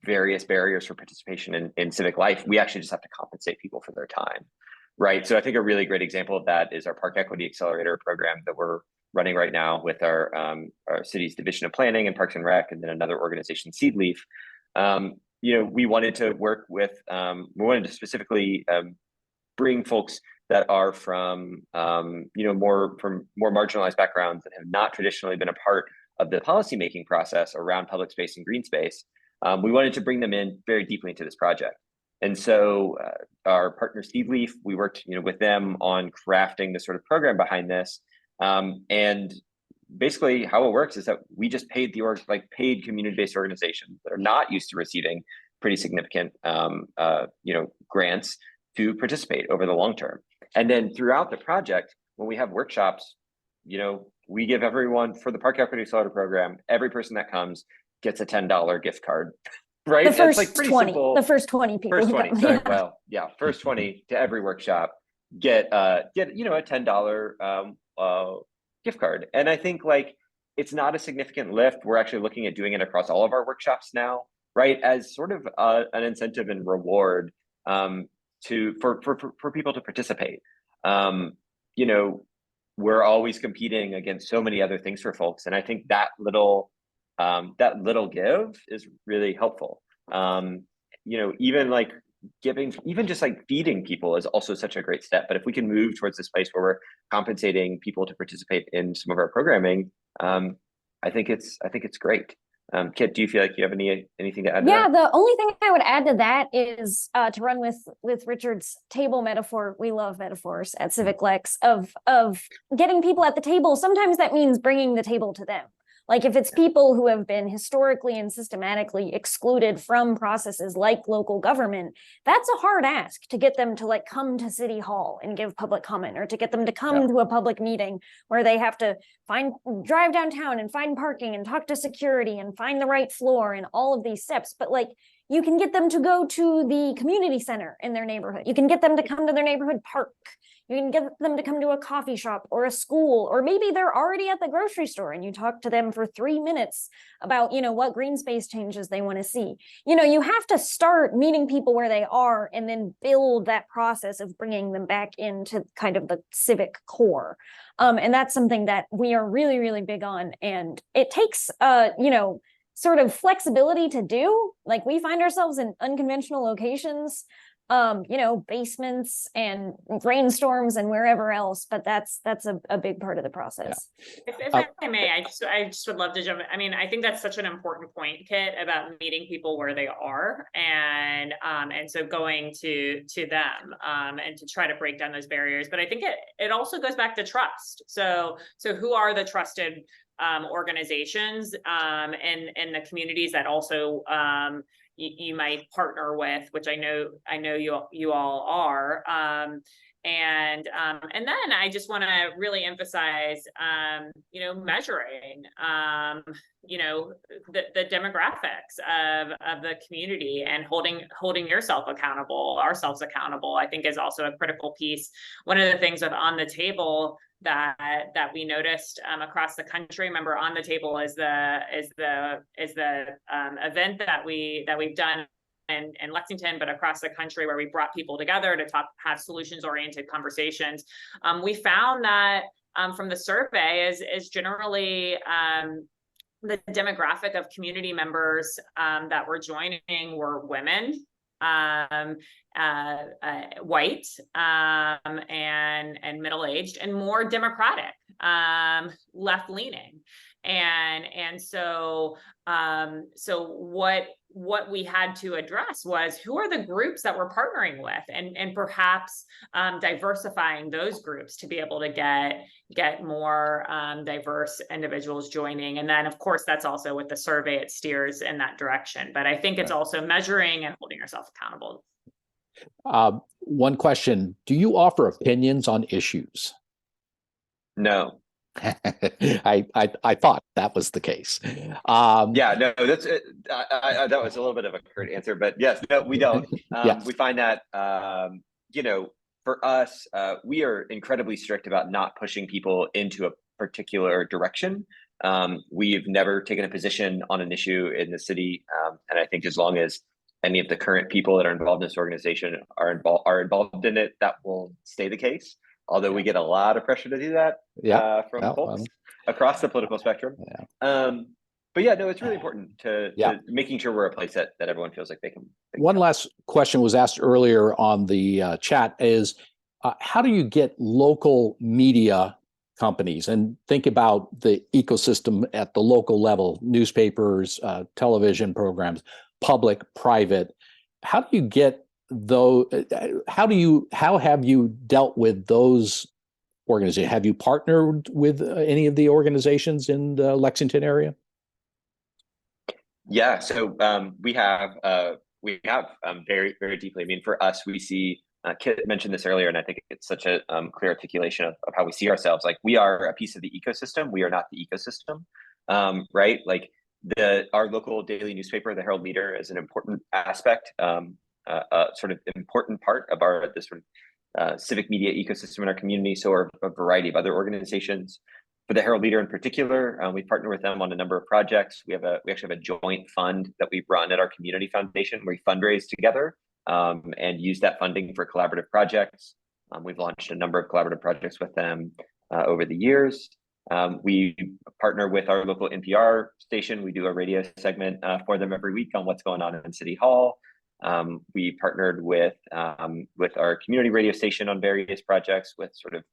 various barriers for participation in civic life, we actually just have to compensate people for their time, right? So I think a really great example of that is our Park Equity Accelerator program that we're running right now with our city's Division of Planning and Parks and Rec, and then another organization, Seedleaf. We wanted to work with, we wanted to specifically bring folks that are from more marginalized backgrounds that have not traditionally been a part of the policymaking process around public space and green space. We wanted to bring them in very deeply into this project. And so our partner Seedleaf, we worked with them on crafting the sort of program behind this. And basically how it works is that we just paid paid community-based organizations that are not used to receiving pretty significant grants to participate over the long term. And then throughout the project, when we have workshops, we give everyone, for the Park Equity Accelerator program, every person that comes gets a $10 gift card, right? The first it's like pretty 20, simple. The first 20 people. First 20, sorry, well, yeah, first 20 to every workshop get a $10 gift card. And I think it's not a significant lift. We're actually looking at doing it across all of our workshops now, right? As sort of an incentive and reward for people to participate. We're always competing against so many other things for folks, and I think that little give is really helpful. Even giving, even just like feeding people is also such a great step. But if we can move towards this place where we're compensating people to participate in some of our programming, I think it's great. Kit, do you feel like you have anything to add to Yeah, that? the only thing I would add to that is to run with Richard's table metaphor. We love metaphors at CivicLex of getting people at the table. Sometimes that means bringing the table to them. Like if it's people who have been historically and systematically excluded from processes like local government, that's a hard ask to get them to like come to City Hall and give public comment, or to get them to come to a public meeting where they have to drive downtown and find parking and talk to security and find the right floor and all of these steps. But like, you can get them to go to the community center in their neighborhood. You can get them to come to their neighborhood park. You can get them to come to a coffee shop or a school, or maybe they're already at the grocery store and you talk to them for 3 minutes about, what green space changes they want to see. You have to start meeting people where they are and then build that process of bringing them back into kind of the civic core. And that's something that we are really, really big on. And it takes, sort of flexibility to do. Like we find ourselves in unconventional locations, basements and rainstorms and wherever else, but that's a big part of the process. If I may, I just would love to jump in. I mean, I think that's such an important point, Kit, about meeting people where they are, and so going to them and to try to break down those barriers. But I think it also goes back to trust. So who are the trusted organizations and the communities that also you might partner with, which I know you all are, and then I just want to really emphasize, measuring, the demographics of the community, and holding yourself accountable, ourselves accountable, I think is also a critical piece. One of the things with On the Table that we noticed across the country. Remember, On the Table is the event that we've done in Lexington, but across the country, where we brought people together to have solutions-oriented conversations. We found that from the survey is generally the demographic of community members that were joining were women, white, and middle-aged, and more democratic, left-leaning. And so what we had to address was, who are the groups that we're partnering with, and perhaps diversifying those groups to be able to get more diverse individuals joining. And then, of course, that's also with the survey, it steers in that direction. But I think it's also measuring and holding yourself accountable. One question: do you offer opinions on issues? No. I thought that was the case. Yeah, no, that's that was a little bit of a curt answer, but yes, no, we don't. We find that for us, we are incredibly strict about not pushing people into a particular direction. We've never taken a position on an issue in the city, and I think as long as any of the current people that are involved in this organization are involved in it, that will stay the case. Although we get a lot of pressure to do that from folks across the political spectrum. But yeah, no, it's really important to making sure we're a place that everyone feels like they can. One last question was asked earlier on the chat is, how do you get local media companies, and think about the ecosystem at the local level, newspapers, television programs, public, private, how do you get though, how have you dealt with those organizations? Have you partnered with any of the organizations in the Lexington area? Yeah, so we have very, very deeply. I mean, for us, we see, Kit mentioned this earlier, and I think it's such a clear articulation of how we see ourselves. Like, we are a piece of the ecosystem. We are not the ecosystem, right? Like, our local daily newspaper, the Herald Leader, is an important aspect, sort of important part of this sort of civic media ecosystem in our community. So are a variety of other organizations. For the Herald Leader in particular, we partner with them on a number of projects. We actually have a joint fund that we run at our community foundation, where we fundraise together and use that funding for collaborative projects. We've launched a number of collaborative projects with them over the years. We partner with our local NPR station. We do a radio segment for them every week on what's going on in City Hall. We partnered with our community radio station on various projects with sort of,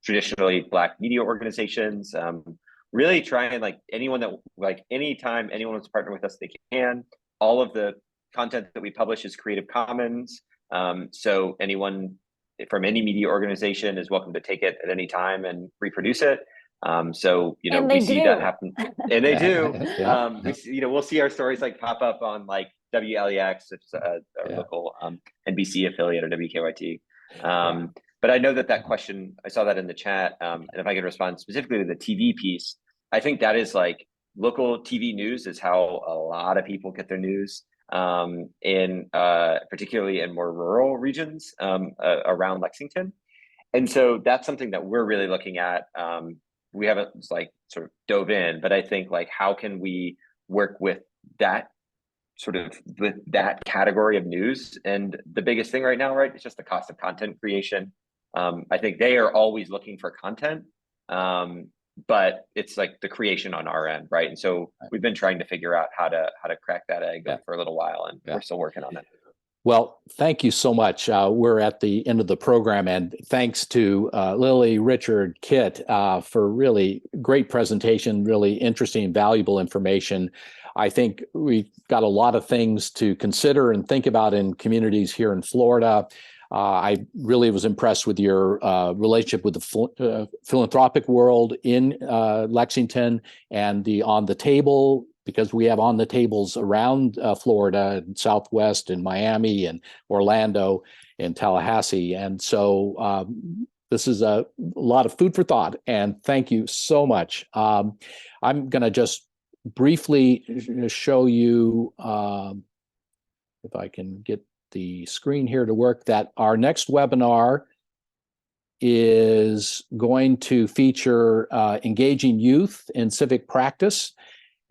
traditionally Black media organizations. Really trying, like, anytime anyone wants to partner with us, they can. All of the content that we publish is Creative Commons. So anyone from any media organization is welcome to take it at any time and reproduce it. So, we see that happen, and they do. Yeah. We see, we'll see our stories like pop up on like WLEX, it's our local NBC affiliate, or WKYT. But I know that question, I saw that in the chat, and if I could respond specifically to the TV piece, I think that is like local TV news is how a lot of people get their news, particularly in more rural regions around Lexington. And so that's something that we're really looking at. We haven't like sort of dove in, but I think like, how can we work with that that category of news? And the biggest thing right now, right, is just the cost of content creation. I think they are always looking for content, but it's like the creation on our end, right? And so we've been trying to figure out how to crack that egg for a little while, and we're still working on it. Well, thank you so much. We're at the end of the program, and thanks to Lily, Richard, Kit for really great presentation, really interesting and valuable information. I think we've got a lot of things to consider and think about in communities here in Florida. I really was impressed with your relationship with the philanthropic world in Lexington and the On the Table, because we have on the tables around Florida and Southwest and Miami and Orlando and Tallahassee. And so this is a lot of food for thought, and thank you so much. I'm going to just briefly show you, if I can get the screen here to work, that our next webinar is going to feature engaging youth in civic practice.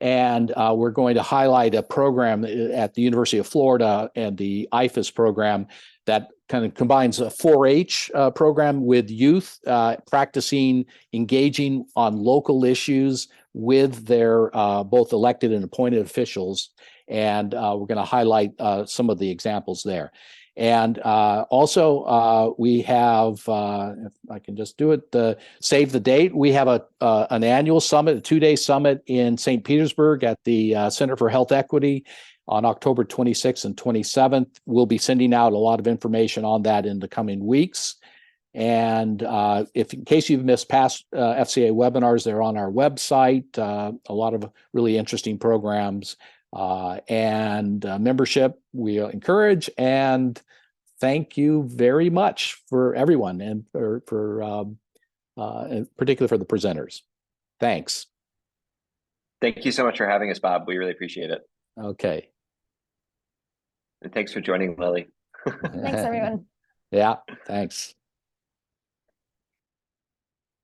And we're going to highlight a program at the University of Florida and the IFAS program that kind of combines a 4-H program with youth practicing engaging on local issues with their both elected and appointed officials. And we're going to highlight some of the examples there. And also we have, if I can just do it, save the date. We have an annual summit, a 2-day summit in St. Petersburg at the Center for Health Equity on October 26th and 27th. We'll be sending out a lot of information on that in the coming weeks. And if in case you've missed past FCA webinars, they're on our website. A lot of really interesting programs. And membership we encourage, and thank you very much for everyone, and for particularly for the presenters. Thanks. Thank you so much for having us, Bob. We really appreciate it. Okay. And thanks for joining, Lily. Thanks, everyone. Yeah, thanks.